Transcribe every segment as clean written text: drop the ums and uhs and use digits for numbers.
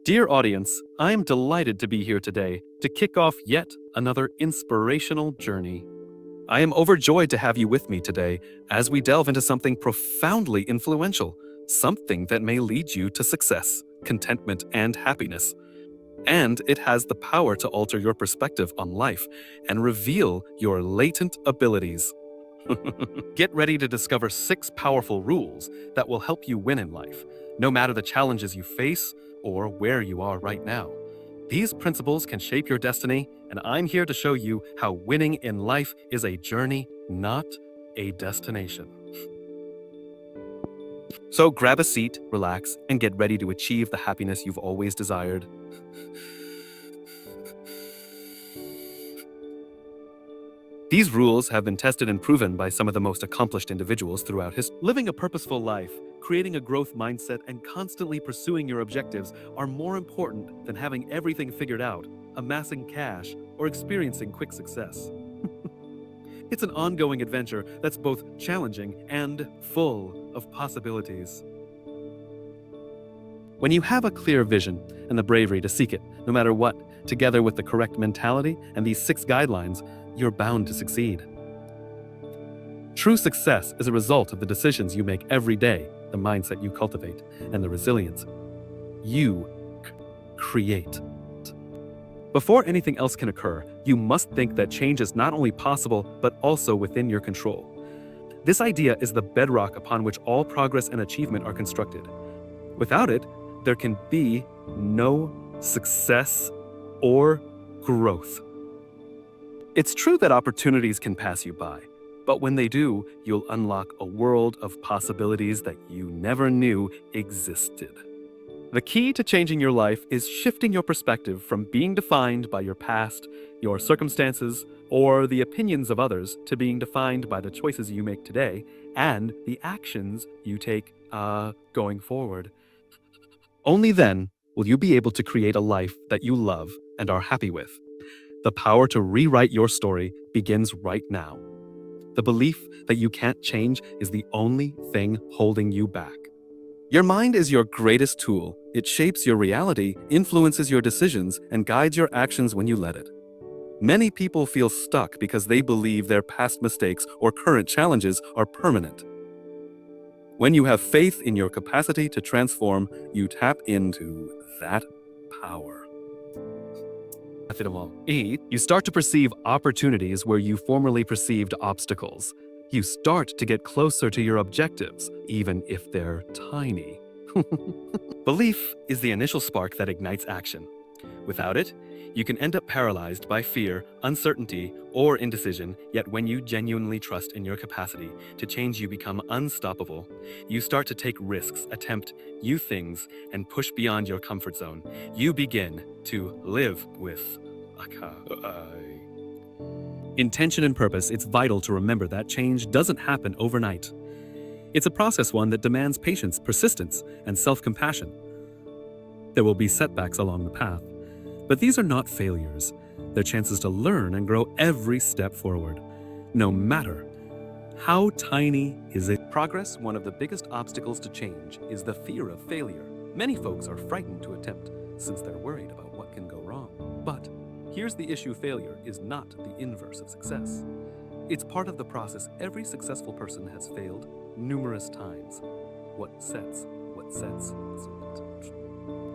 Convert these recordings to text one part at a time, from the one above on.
Dear audience, I am delighted to be here today to kick off yet another inspirational journey. I am overjoyed to have you with me today as we delve into something profoundly influential, something that may lead you to success, contentment, and happiness. And it has the power to alter your perspective on life and reveal your latent abilities. Get ready to discover 6 powerful rules that will help you win in life, no matter the challenges you face or where you are right now. These principles can shape your destiny, and I'm here to show you how winning in life is a journey, not a destination. So grab a seat, relax, and get ready to achieve the happiness you've always desired. These rules have been tested and proven by some of the most accomplished individuals throughout history. Living a purposeful life, creating a growth mindset, and constantly pursuing your objectives are more important than having everything figured out, amassing cash, or experiencing quick success. It's an ongoing adventure that's both challenging and full of possibilities. When you have a clear vision and the bravery to seek it, no matter what, together with the correct mentality and these 6 guidelines, you're bound to succeed. True success is a result of the decisions you make every day, the mindset you cultivate, and the resilience you create. Before anything else can occur, you must think that change is not only possible, but also within your control. This idea is the bedrock upon which all progress and achievement are constructed. Without it, there can be no success or growth. It's true that opportunities can pass you by, but when they do, you'll unlock a world of possibilities that you never knew existed. The key to changing your life is shifting your perspective from being defined by your past, your circumstances, or the opinions of others to being defined by the choices you make today and the actions you take going forward. Only then will you be able to create a life that you love and are happy with. The power to rewrite your story begins right now. The belief that you can't change is the only thing holding you back. Your mind is your greatest tool. It shapes your reality, influences your decisions, and guides your actions when you let it. Many people feel stuck because they believe their past mistakes or current challenges are permanent. When you have faith in your capacity to transform, you tap into that power. You start to perceive opportunities where you formerly perceived obstacles. You start to get closer to your objectives, even if they're tiny. Belief is the initial spark that ignites action. Without it, you can end up paralyzed by fear, uncertainty, or indecision, yet when you genuinely trust in your capacity to change, you become unstoppable. You start to take risks, attempt new things, and push beyond your comfort zone. You begin to live with intention and purpose. It's vital to remember that change doesn't happen overnight. It's a process, one that demands patience, persistence, and self-compassion. There will be setbacks along the path, but these are not failures. They're chances to learn and grow every step forward. No matter how tiny is it. Progress, one of the biggest obstacles to change, is the fear of failure. Many folks are frightened to attempt since they're worried about what can go wrong. But here's the issue: failure is not the inverse of success. It's part of the process. Every successful person has failed numerous times. What sets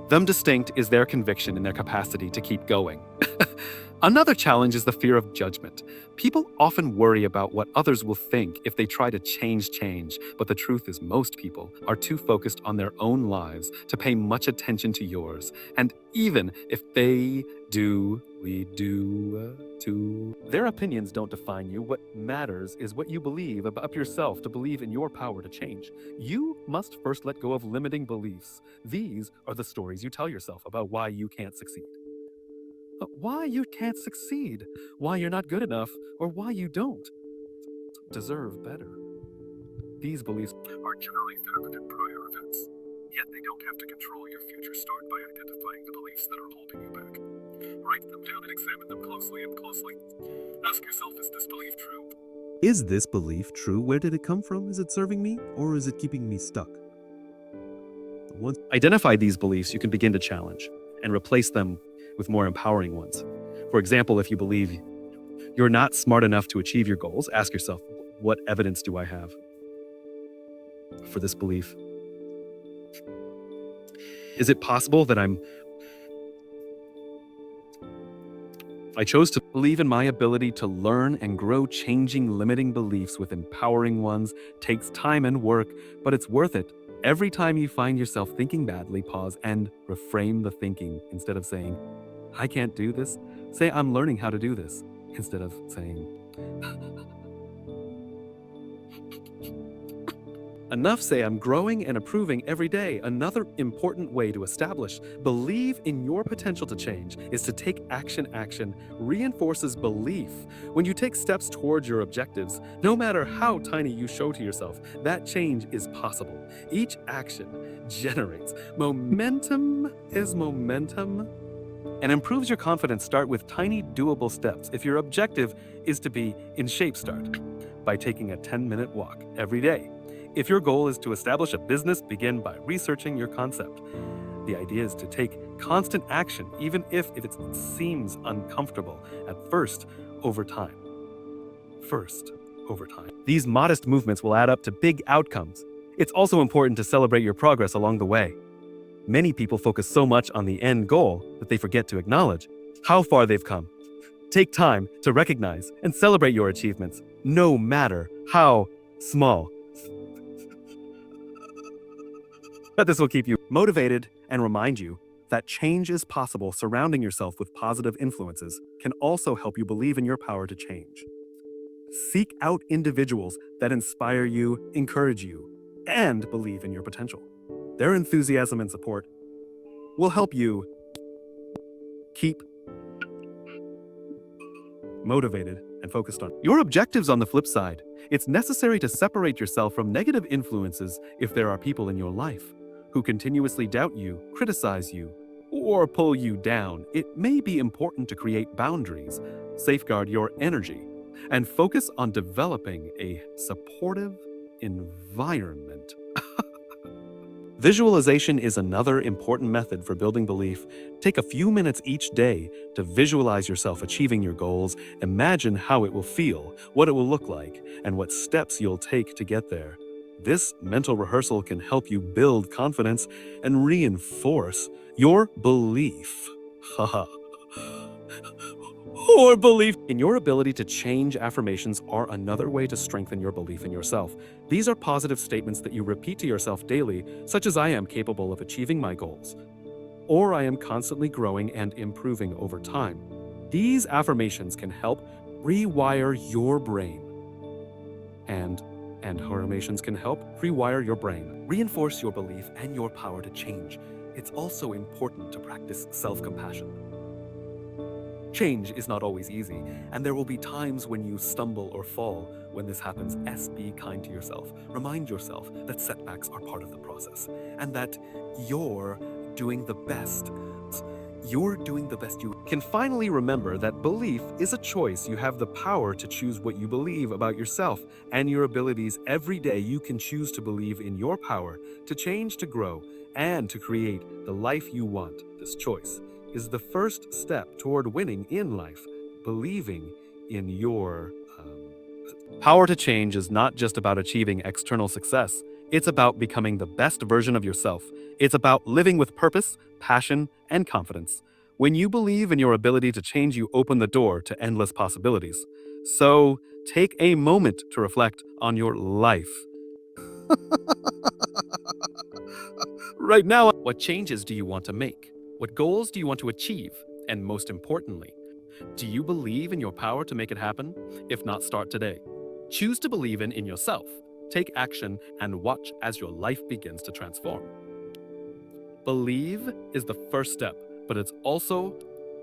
them distinct is their conviction and their capacity to keep going. Another challenge is the fear of judgment. People often worry about what others will think if they try to change, but the truth is most people are too focused on their own lives to pay much attention to yours. And even if they do, their opinions don't define you. What matters is what you believe about yourself, to believe in your power to change. You must first let go of limiting beliefs. These are the stories you tell yourself about why you can't succeed. Why you can't succeed, why you're not good enough, or why you don't deserve better. These beliefs are generally founded in prior events, yet they don't have to control your future. Start by identifying the beliefs that are holding you back. Write them down and examine them closely. Ask yourself, is this belief true? Is this belief true? Where did it come from? Is it serving me, or is it keeping me stuck? Once identify these beliefs, you can begin to challenge. and replace them with more empowering ones. For example, if you believe you're not smart enough to achieve your goals, ask yourself, what evidence do I have for this belief? Is it possible that I chose to believe in my ability to learn and grow? Changing limiting beliefs with empowering ones takes time and work, but it's worth it. Every time you find yourself thinking badly, pause and reframe the thinking. Instead of saying, I can't do this, say, I'm learning how to do this. Instead of saying, enough, say, I'm growing and improving every day. Another important way to establish believe in your potential to change is to take action. Action reinforces belief. When you take steps towards your objectives, no matter how tiny, you show to yourself that change is possible. Each action generates momentum and improves your confidence. Start with tiny, doable steps. If your objective is to be in shape, start by taking a 10-minute walk every day. If your goal is to establish a business, begin by researching your concept. The idea is to take constant action, even if it seems uncomfortable at first, over time. These modest movements will add up to big outcomes. It's also important to celebrate your progress along the way. Many people focus so much on the end goal that they forget to acknowledge how far they've come. Take time to recognize and celebrate your achievements, no matter how small. But this will keep you motivated and remind you that change is possible. Surrounding yourself with positive influences can also help you believe in your power to change. Seek out individuals that inspire you, encourage you, and believe in your potential. Their enthusiasm and support will help you keep motivated and focused on your objectives. On the flip side, it's necessary to separate yourself from negative influences. If there are people in your life who continuously doubt you, criticize you, or pull you down, it may be important to create boundaries, safeguard your energy, and focus on developing a supportive environment. Visualization is another important method for building belief. Take a few minutes each day to visualize yourself achieving your goals. Imagine how it will feel, what it will look like, and what steps you'll take to get there. This mental rehearsal can help you build confidence and reinforce your belief. Or belief in your ability to change. Affirmations are another way to strengthen your belief in yourself. These are positive statements that you repeat to yourself daily, such as I am capable of achieving my goals, or I am constantly growing and improving over time. These affirmations can help rewire your brain. And affirmations can help rewire your brain, reinforce your belief and your power to change. It's also important to practice self-compassion. Change is not always easy, and there will be times when you stumble or fall. When this happens, be kind to yourself. Remind yourself that setbacks are part of the process, and that you're doing the best you can. Finally, remember that belief is a choice. You have the power to choose what you believe about yourself and your abilities. Every day you can choose to believe in your power to change, to grow, and to create the life you want. This choice is the first step toward winning in life. Believing in your power to change is not just about achieving external success. It's about becoming the best version of yourself. It's about living with purpose, passion, and confidence. When you believe in your ability to change, you open the door to endless possibilities. So take a moment to reflect on your life. Right now, what changes do you want to make? What goals do you want to achieve? And most importantly, do you believe in your power to make it happen? If not, start today. Choose to believe in yourself. Take action and watch as your life begins to transform. Believe is the first step, but it's also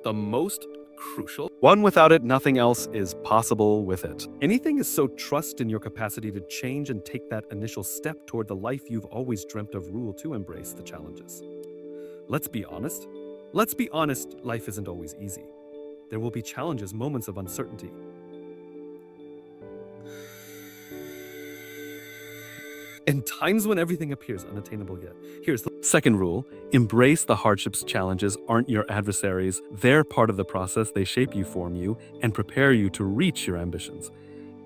the most crucial one. Without it, nothing else is possible with it. Anything is so. Trust in your capacity to change and take that initial step toward the life you've always dreamt of. Rule 2: embrace the challenges. Let's be honest, life isn't always easy. There will be challenges, moments of uncertainty. in times when everything appears unattainable yet. Here's the second rule: embrace the hardships. Challenges aren't your adversaries. They're part of the process. They shape you, form you, and prepare you to reach your ambitions.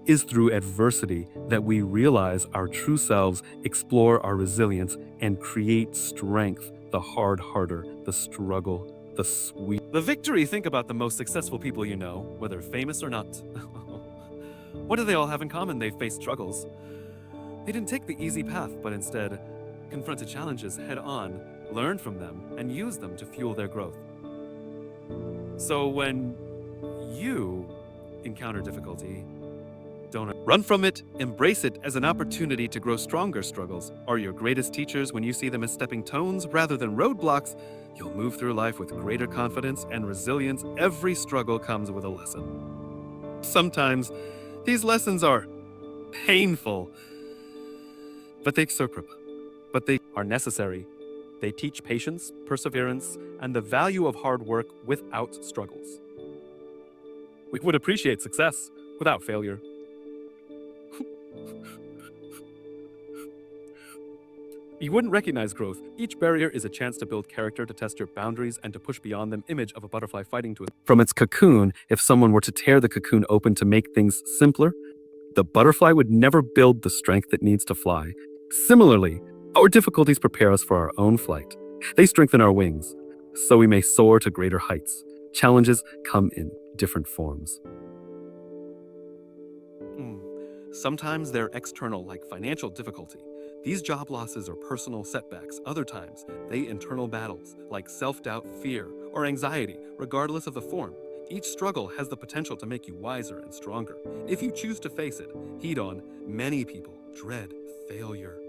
Is through adversity that we realize our true selves, explore our resilience, and create strength. The hard harder, the struggle, the sweet. The victory. Think about the most successful people you know, whether famous or not. What do they all have in common? They faced struggles. They didn't take the easy path, but instead confronted challenges head on, learned from them, and used them to fuel their growth. So when you encounter difficulty, don't run from it, embrace it as an opportunity to grow stronger. Struggles are your greatest teachers. When you see them as stepping stones rather than roadblocks, you'll move through life with greater confidence and resilience. Every struggle comes with a lesson. Sometimes these lessons are painful, but they are necessary. They teach patience, perseverance, and the value of hard work without struggles. We would appreciate success without failure. You wouldn't recognize growth. Each barrier is a chance to build character, to test your boundaries, and to push beyond them. Image of a butterfly fighting from its cocoon. If someone were to tear the cocoon open to make things simpler, the butterfly would never build the strength that needs to fly. Similarly, our difficulties prepare us for our own flight. They strengthen our wings, so we may soar to greater heights. Challenges come in different forms. Sometimes they're external, like financial difficulty. These job losses are personal setbacks. Other times, they internal battles, like self-doubt, fear, or anxiety, regardless of the form. Each struggle has the potential to make you wiser and stronger. If you choose to face it, heed on. Many people dread failure.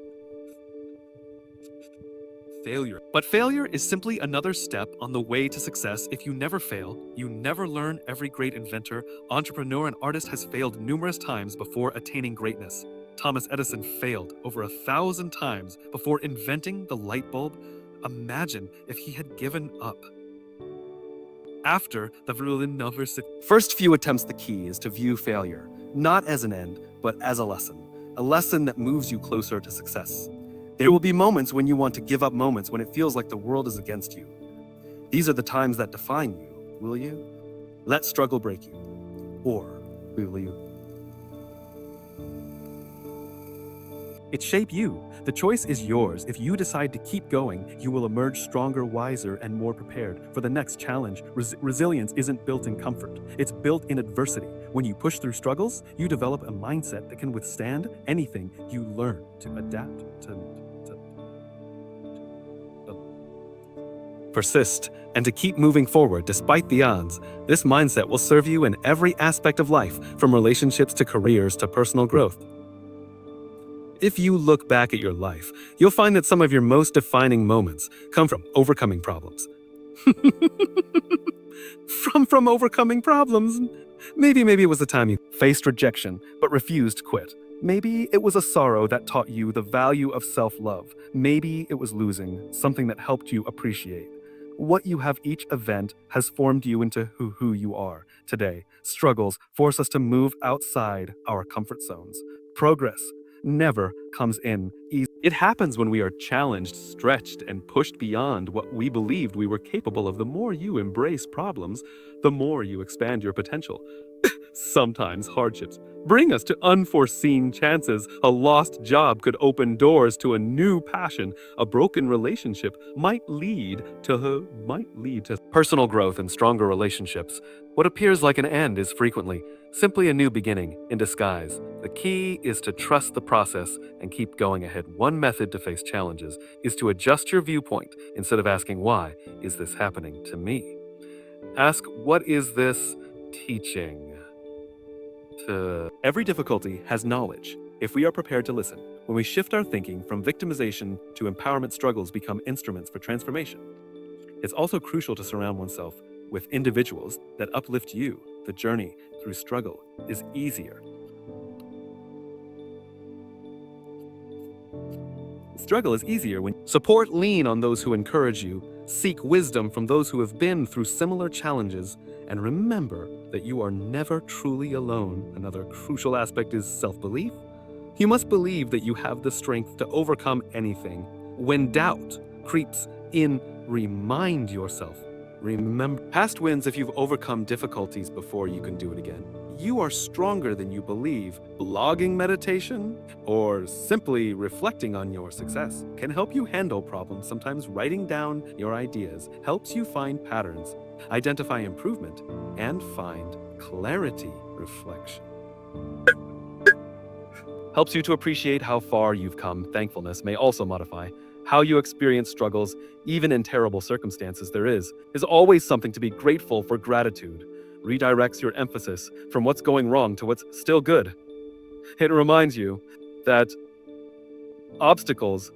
But failure is simply another step on the way to success. If you never fail, you never learn. Every great inventor, entrepreneur, and artist has failed numerous times before attaining greatness. Thomas Edison failed over 1,000 times before inventing the light bulb. Imagine if he had given up. After the first few attempts, the key is to view failure not as an end, but as a lesson that moves you closer to success. There will be moments when you want to give up, moments when it feels like the world is against you. These are the times that define you. Will you let struggle break you? Or will you it shape you? The choice is yours. If you decide to keep going, you will emerge stronger, wiser, and more prepared for the next challenge. Resilience isn't built in comfort. It's built in adversity. When you push through struggles, you develop a mindset that can withstand anything. You learn to adapt, to persist, and to keep moving forward despite the odds. This mindset will serve you in every aspect of life, from relationships to careers to personal growth. If you look back at your life, you'll find that some of your most defining moments come from overcoming problems. from overcoming problems. Maybe it was the time you faced rejection but refused to quit. Maybe it was a sorrow that taught you the value of self-love. Maybe it was losing something that helped you appreciate what you have. Each event has formed you into who you are today. Struggles force us to move outside our comfort zones. Progress never comes in easy. It happens when we are challenged, stretched, and pushed beyond what we believed we were capable of. The more you embrace problems, the more you expand your potential. Sometimes hardships bring us to unforeseen chances. A lost job could open doors to a new passion. A broken relationship might lead to personal growth and stronger relationships. What appears like an end is frequently simply a new beginning in disguise. The key is to trust the process and keep going ahead. One method to face challenges is to adjust your viewpoint. Instead of asking, "Why is this happening to me?" ask, "What is this teaching?" Every difficulty has knowledge if we are prepared to listen. When we shift our thinking from victimization to empowerment, struggles become instruments for transformation. It's also crucial to surround oneself with individuals that uplift you. The journey through struggle is easier. Struggle is easier when support, lean on those who encourage you, seek wisdom from those who have been through similar challenges, and remember that you are never truly alone. Another crucial aspect is self-belief. You must believe that you have the strength to overcome anything. When doubt creeps in, remind yourself. Remember past wins. If you've overcome difficulties before, you can do it again. You are stronger than you believe. Blogging meditation or simply reflecting on your success can help you handle problems. Sometimes writing down your ideas helps you find patterns, identify improvement, and find clarity. Reflection helps you to appreciate how far you've come. Thankfulness may also modify how you experience struggles. Even in terrible circumstances, there is always something to be grateful for. Gratitude redirects your emphasis from what's going wrong to what's still good. It reminds you that obstacles,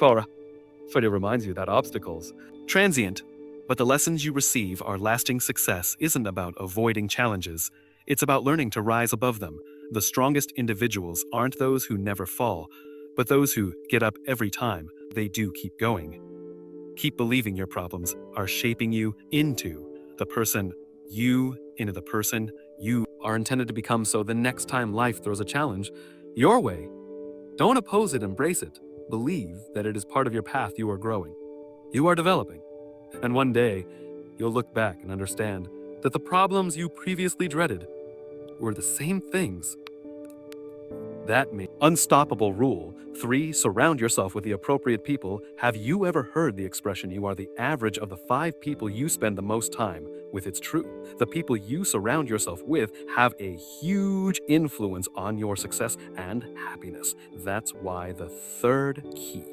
obstacles, transient, but the lessons you receive are lasting. Success isn't about avoiding challenges, it's about learning to rise above them. The strongest individuals aren't those who never fall, but those who get up every time they do keep going. Keep believing your problems are shaping you into the person you are intended to become. So the next time life throws a challenge your way, don't oppose it, embrace it. Believe that it is part of your path. You are growing, you are developing, and one day you'll look back and understand that the problems you previously dreaded were the same things that made unstoppable. Rule 3: surround yourself with the appropriate people. Have you ever heard the expression, you are the average of the 5 people you spend the most time with? It's true. The people you surround yourself with have a huge influence on your success and happiness. That's why the third key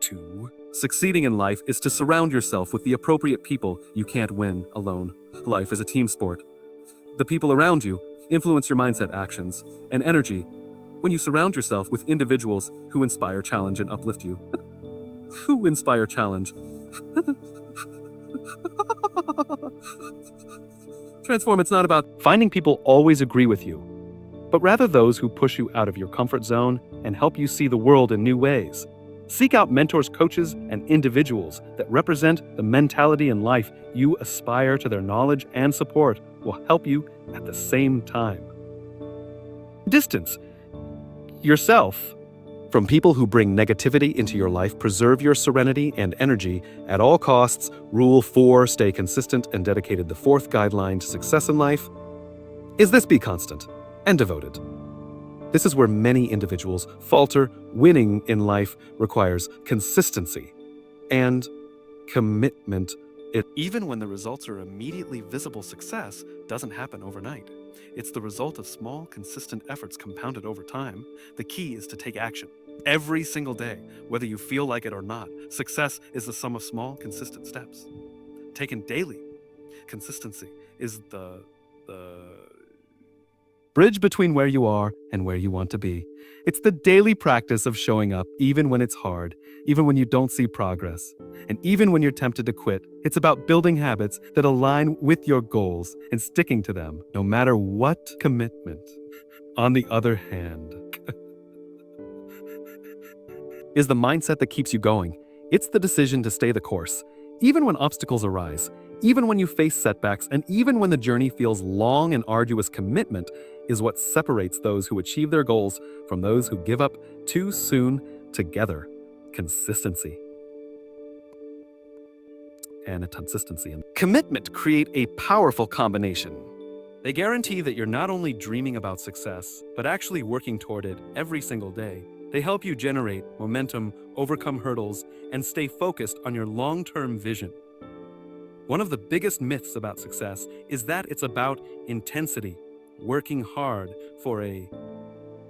to succeeding in life is to surround yourself with the appropriate people. You can't win alone. Life is a team sport. The people around you influence your mindset, actions, and energy. When you surround yourself with individuals who inspire, challenge, and uplift you. Who inspire, challenge. Transform. It's not about finding people always agree with you, but rather those who push you out of your comfort zone and help you see the world in new ways. Seek out mentors, coaches, and individuals that represent the mentality and life you aspire to. Their knowledge and support will help you at the same time. Distance yourself from people who bring negativity into your life. Preserve your serenity and energy at all costs. Rule 4: stay consistent and dedicated. The fourth guideline to success in life is this: be constant and devoted. This is where many individuals falter. Winning in life requires consistency and commitment. Even when the results are immediately visible, success doesn't happen overnight. It's the result of small, consistent efforts compounded over time. The key is to take action every single day, whether you feel like it or not. Success is the sum of small, consistent steps taken daily. Consistency is the bridge between where you are and where you want to be. It's the daily practice of showing up even when it's hard, even when you don't see progress, and even when you're tempted to quit. It's about building habits that align with your goals and sticking to them, no matter what. Commitment, on the other hand, is the mindset that keeps you going. It's the decision to stay the course, even when obstacles arise, even when you face setbacks, and even when the journey feels long and arduous. Commitment is what separates those who achieve their goals from those who give up too soon. Together, consistency and commitment create a powerful combination. They guarantee that you're not only dreaming about success, but actually working toward it every single day. They help you generate momentum, overcome hurdles, and stay focused on your long-term vision. One of the biggest myths about success is that it's about intensity, working hard for a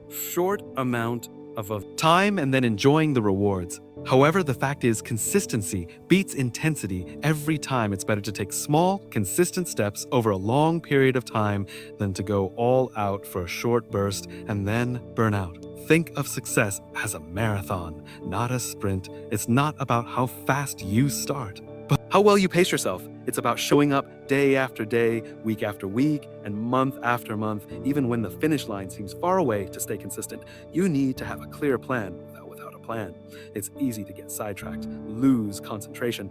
short amount of time and then enjoying the rewards. However, the fact is, consistency beats intensity every time. It's better to take small, consistent steps over a long period of time than to go all out for a short burst and then burn out. Think of success as a marathon, not a sprint. It's not about how fast you start, but how well you pace yourself. It's about showing up day after day, week after week, and month after month, even when the finish line seems far away. To stay consistent, you need to have a clear plan. Without a plan, it's easy to get sidetracked, lose concentration,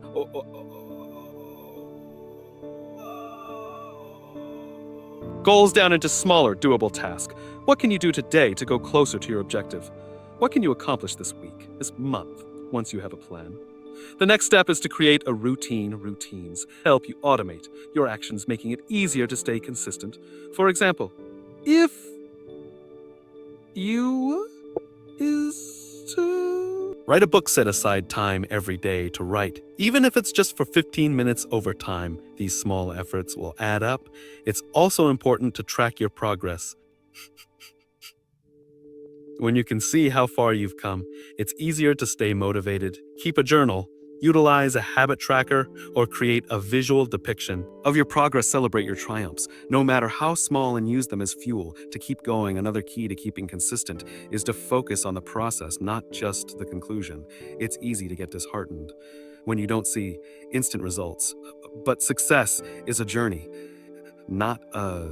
Goals down into smaller, doable tasks. What can you do today to go closer to your objective? What can you accomplish this week, this month, once you have a plan? The next step is to create a routines, help you automate your actions, making it easier to stay consistent. For example, if you is to write a book, set aside time every day to write. Even if it's just for 15 minutes over time, these small efforts will add up. It's also important to track your progress. When you can see how far you've come, it's easier to stay motivated. Keep a journal, utilize a habit tracker, or create a visual depiction of your progress. Celebrate your triumphs, no matter how small, and use them as fuel to keep going. Another key to keeping consistent is to focus on the process, not just the conclusion. It's easy to get disheartened when you don't see instant results, but success is a journey, not a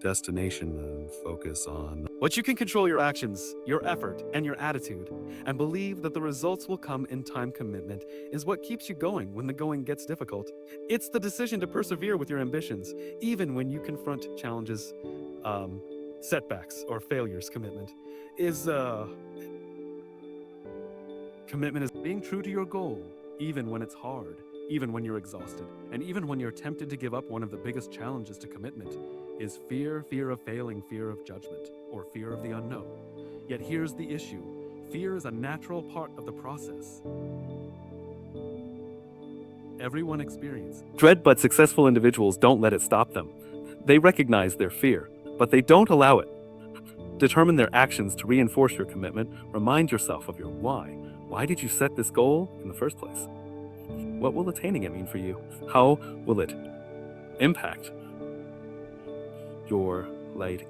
destination. Focus on what you can control: your actions, your effort, and your attitude, and believe that the results will come in time. Commitment is what keeps you going when the going gets difficult. It's the decision to persevere with your ambitions, even when you confront challenges, setbacks, or failures. Commitment is being true to your goal, even when it's hard, even when you're exhausted, and even when you're tempted to give up. One of the biggest challenges to commitment is fear of failing, fear of judgment, or fear of the unknown. Yet here's the issue: fear is a natural part of the process. Everyone experiences dread, but successful individuals don't let it stop them. They recognize their fear, but they don't allow it. Determine their actions to reinforce your commitment. Remind yourself of your why. Why did you set this goal in the first place? What will attaining it mean for you? How will it impact your life?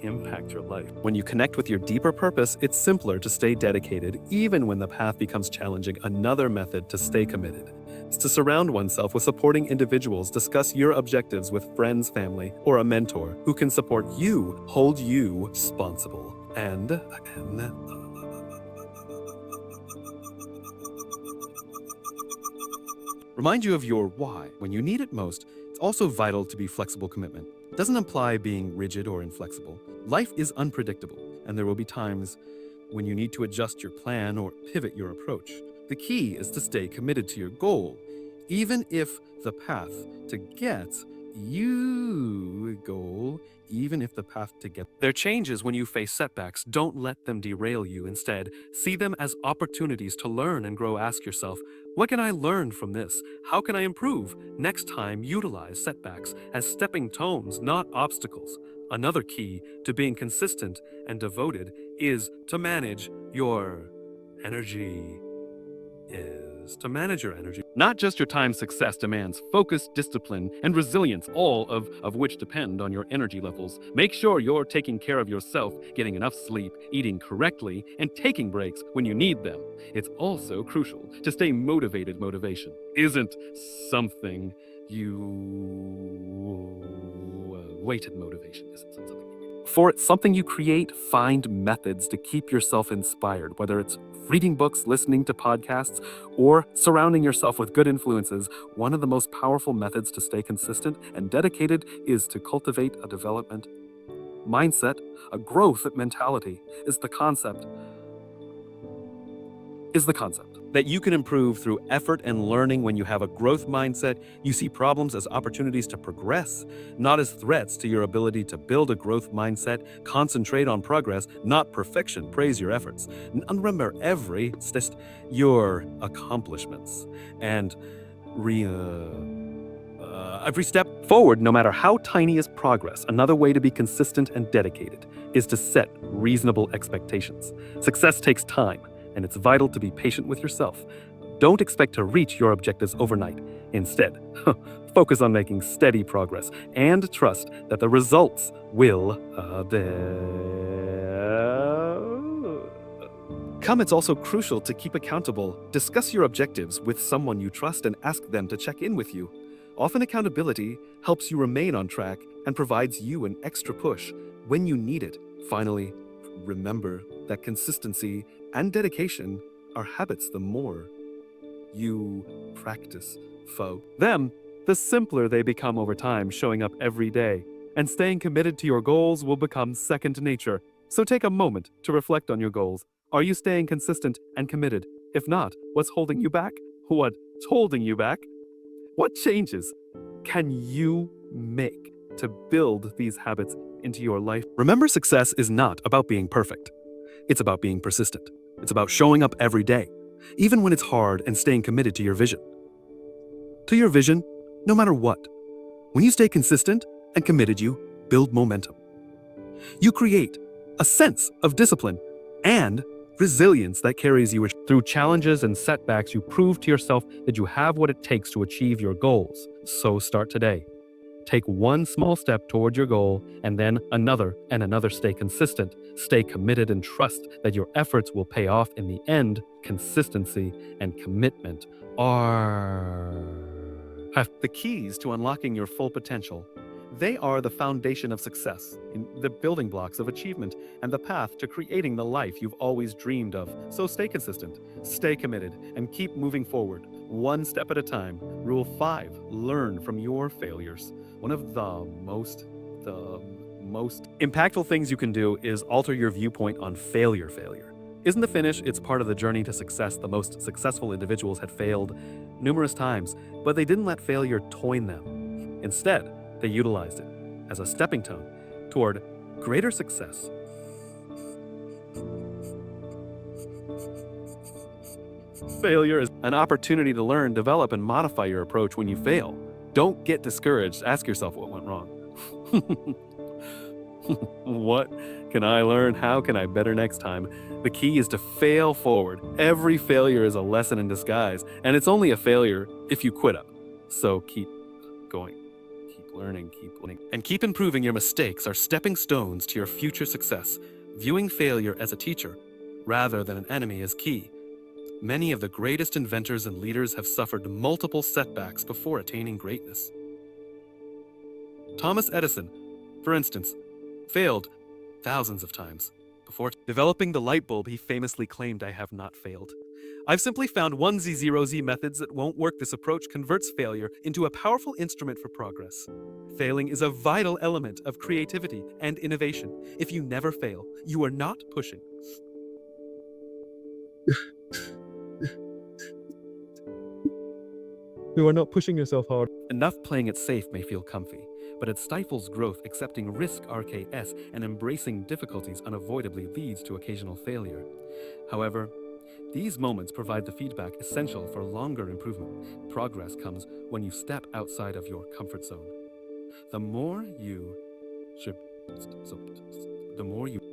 When you connect with your deeper purpose, it's simpler to stay dedicated, even when the path becomes challenging. Another method to stay committed is to surround oneself with supporting individuals. Discuss your objectives with friends, family, or a mentor who can support you, hold you responsible, and remind you of your why when you need it most. It's also vital to be flexible. Commitment doesn't imply being rigid or inflexible. Life is unpredictable, and there will be times when you need to adjust your plan or pivot your approach. The key is to stay committed to your goal, even if the path to get there changes when you face setbacks. Don't let them derail you. Instead, see them as opportunities to learn and grow. Ask yourself, what can I learn from this? How can I improve? Next time, utilize setbacks as stepping stones, not obstacles. Another key to being consistent and devoted is to manage your energy. Not just your time. Success demands focus, discipline, and resilience, all of which depend on your energy levels. Make sure you're taking care of yourself, getting enough sleep, eating correctly, and taking breaks when you need them. It's also crucial to stay motivated. Motivation isn't something you weighted. Motivation isn't something for it's something you create. Find methods to keep yourself inspired, whether it's reading books, listening to podcasts, or surrounding yourself with good influences. One of the most powerful methods to stay consistent and dedicated is to cultivate a development mindset. A growth mentality is the concept that you can improve through effort and learning. When you have a growth mindset, you see problems as opportunities to progress, not as threats to your ability to build. A growth mindset concentrate on progress, not perfection. Praise your efforts and remember every your accomplishments and every step forward, no matter how tiny, is progress. Another way to be consistent and dedicated is to set reasonable expectations. Success takes time, and it's vital to be patient with yourself. Don't expect to reach your objectives overnight. Instead, focus on making steady progress and trust that the results will come. It's also crucial to keep accountable. Discuss your objectives with someone you trust and ask them to check in with you. Often accountability helps you remain on track and provides you an extra push when you need it. Finally, remember that consistency and dedication are habits. The more you practice them, the simpler they become over time. Showing up every day, And staying committed to your goals will become second nature. So take a moment to reflect on your goals. Are you staying consistent and committed? If not, what's holding you back? What's holding you back? What changes can you make to build these habits into your life? Remember, success is not about being perfect. It's about being persistent. It's about showing up every day, even when it's hard, and staying committed to your vision. To your vision, no matter what. When you stay consistent and committed, you build momentum. You create a sense of discipline and resilience that carries you through challenges and setbacks. You prove to yourself that you have what it takes to achieve your goals. So start today. Take one small step toward your goal, and then another and another. Stay consistent, stay committed, and trust that your efforts will pay off in the end. Consistency and commitment are the keys to unlocking your full potential. They are the foundation of success, the building blocks of achievement, and the path to creating the life you've always dreamed of. So stay consistent, stay committed, and keep moving forward, one step at a time. Rule 5, learn from your failures. One of the most impactful things you can do is alter your viewpoint on failure. Failure isn't the finish, it's part of the journey to success. The most successful individuals had failed numerous times, but they didn't let failure toyn them. Instead, they utilized it as a stepping stone toward greater success. Failure is an opportunity to learn, develop, and modify your approach. When you fail, don't get discouraged. Ask yourself what went wrong. What can I learn? How can I better next time? The key is to fail forward. Every failure is a lesson in disguise, and it's only a failure if you quit up. So keep going. Learning, and keep improving. Your mistakes are stepping stones to your future success. Viewing failure as a teacher rather than an enemy is key. Many of the greatest inventors and leaders have suffered multiple setbacks before attaining greatness. Thomas Edison, for instance, failed thousands of times before developing the light bulb. He famously claimed, "I have not failed. I've simply found 1Z0Z methods that won't work." This approach converts failure into a powerful instrument for progress. Failing is a vital element of creativity and innovation. If you never fail, you are not pushing. You are not pushing yourself hard enough. Playing it safe may feel comfy, but it stifles growth. Accepting risk, RKS, and embracing difficulties unavoidably leads to occasional failure. However, these moments provide the feedback essential for longer improvement. Progress comes when you step outside of your comfort zone. The more you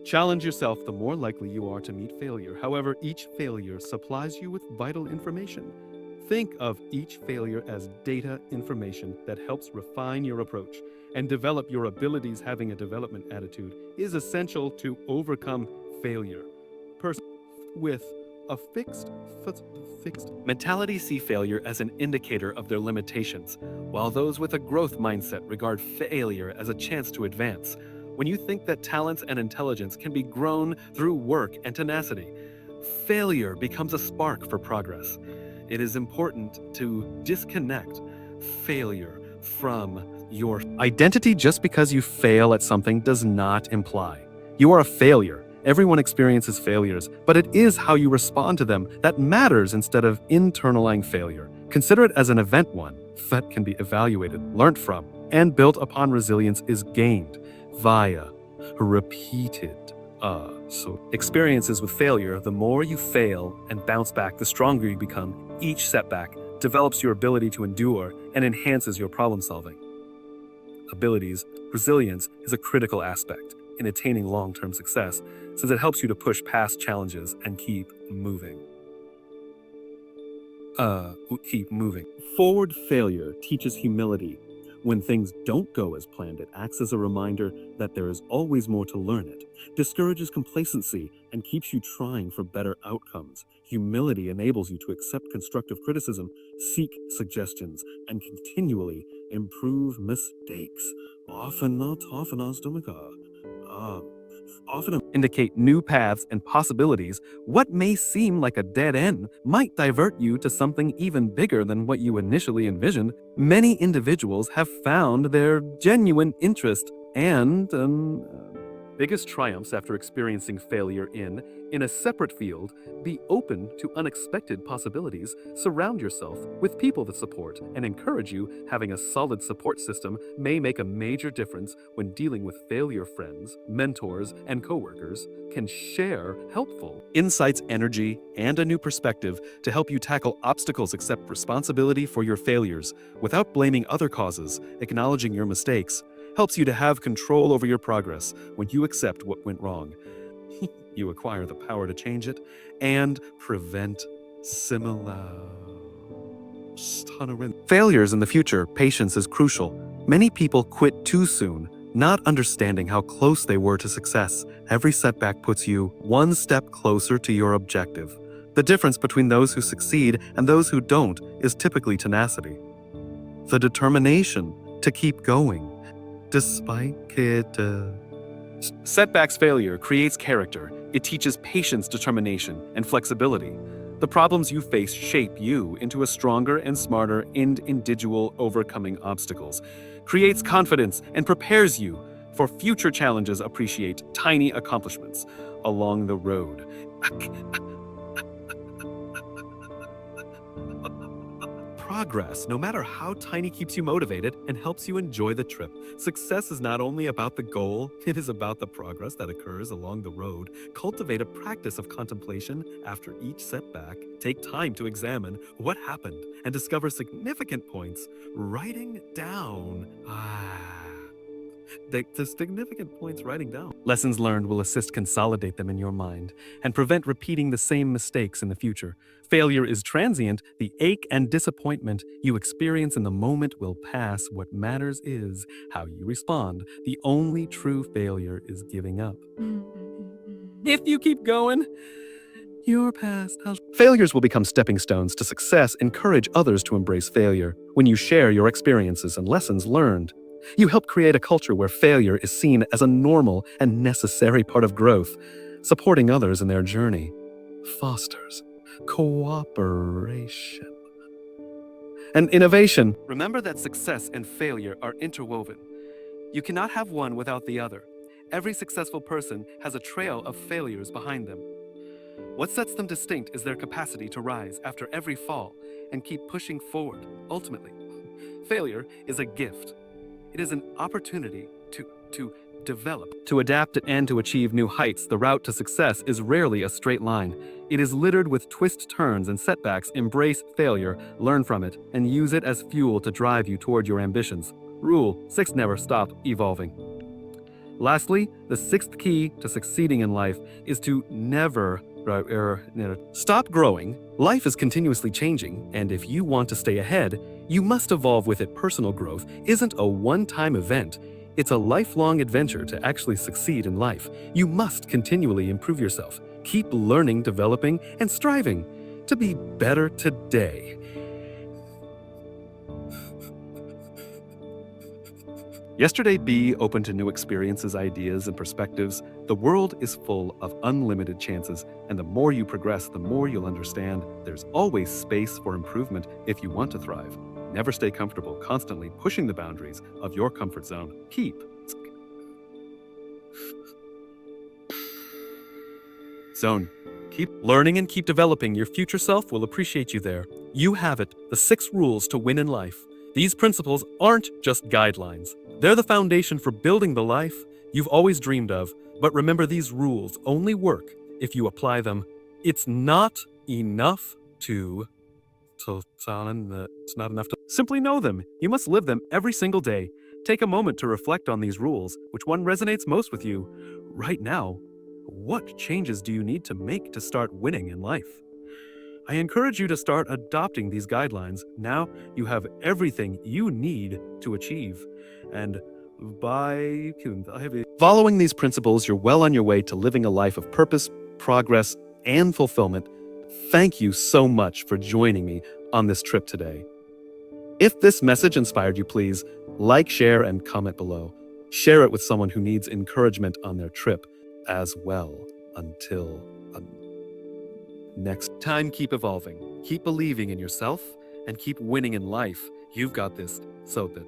challenge yourself, the more likely you are to meet failure. However, each failure supplies you with vital information. Think of each failure as data information that helps refine your approach and develop your abilities. Having a development attitude is essential to overcome failure. With a fixed mentality see failure as an indicator of their limitations, while those with a growth mindset regard failure as a chance to advance. When you think that talents and intelligence can be grown through work and tenacity, failure becomes a spark for progress. It is important to disconnect failure from your identity. Just because you fail at something does not imply you are a failure. Everyone experiences failures, but it is how you respond to them that matters. Instead of internalizing failure, consider it as an event, one that can be evaluated, learned from, and built upon. Resilience is gained via repeated experiences with failure. The more you fail and bounce back, the stronger you become. Each setback develops your ability to endure and enhances your problem-solving abilities. Resilience is a critical aspect in attaining long-term success, since it helps you to push past challenges and keep moving. Forward failure teaches humility. When things don't go as planned, it acts as a reminder that there is always more to learn. It discourages complacency and keeps you trying for better outcomes. Humility enables you to accept constructive criticism, seek suggestions, and continually improve. Mistakes often indicate new paths and possibilities. What may seem like a dead end might divert you to something even bigger than what you initially envisioned. Many individuals have found their genuine interest And biggest triumphs after experiencing failure in a separate field, be open to unexpected possibilities. Surround yourself with people that support and encourage you. Having a solid support system may make a major difference when dealing with failure. Friends, mentors, and coworkers can share helpful insights, energy, and a new perspective to help you tackle obstacles. Accept responsibility for your failures without blaming other causes. Acknowledging your mistakes helps you to have control over your progress. When you accept what went wrong, you acquire the power to change it and prevent similar failures in the future. Patience is crucial. Many people quit too soon, not understanding how close they were to success. Every setback puts you one step closer to your objective. The difference between those who succeed and those who don't is typically tenacity, the determination to keep going despite it. Setbacks. Failure creates character. It teaches patience, determination, and flexibility. The problems you face shape you into a stronger and smarter individual. Overcoming obstacles creates confidence and prepares you for future challenges. Appreciate tiny accomplishments along the road. Progress, no matter how tiny, keeps you motivated and helps you enjoy the trip. Success is not only about the goal, it is about the progress that occurs along the road. Cultivate a practice of contemplation after each setback. Take time to examine what happened and discover significant points. Writing down. The significant points. Writing down lessons learned will assist consolidate them in your mind and prevent repeating the same mistakes in the future. Failure is transient. The ache and disappointment you experience in the moment will pass. What matters is how you respond. The only true failure is giving up. If you keep going, your past failures will become stepping stones to success. Encourage others to embrace failure. When you share your experiences and lessons learned, you help create a culture where failure is seen as a normal and necessary part of growth. Supporting others in their journey fosters cooperation and innovation. Remember that success and failure are interwoven. You cannot have one without the other. Every successful person has a trail of failures behind them. What sets them distinct is their capacity to rise after every fall and keep pushing forward. Ultimately, failure is a gift. It is an opportunity to develop, to adapt, and to achieve new heights. The route to success is rarely a straight line. It is littered with twists, turns, and setbacks. Embrace failure, learn from it, and use it as fuel to drive you toward your ambitions. Rule 6: never stop evolving. Lastly, the sixth key to succeeding in life is to never stop growing. Life is continuously changing, and if you want to stay ahead, you must evolve with it. Personal growth isn't a one-time event. It's a lifelong adventure. To actually succeed in life, you must continually improve yourself. Keep learning, developing, and striving to be better today. Yesterday, be open to new experiences, ideas, and perspectives. The world is full of unlimited chances, and the more you progress, the more you'll understand there's always space for improvement if you want to thrive. Never stay comfortable, constantly pushing the boundaries of your comfort zone. Keep learning and keep developing. Your future self will appreciate you there. You have it. The 6 rules to win in life. These principles aren't just guidelines. They're the foundation for building the life you've always dreamed of. But remember, these rules only work if you apply them. It's not enough to simply know them. You must live them every single day. Take a moment to reflect on these rules. Which one resonates most with you right now? What changes do you need to make to start winning in life? I encourage you to start adopting these guidelines. Now you have everything you need to achieve. And by following these principles, you're well on your way to living a life of purpose, progress, and fulfillment. Thank you so much for joining me on this trip today. If this message inspired you, please like, share, and comment below. Share it with someone who needs encouragement on their trip as well. Until next time, keep evolving, keep believing in yourself, and keep winning in life. You've got this. So that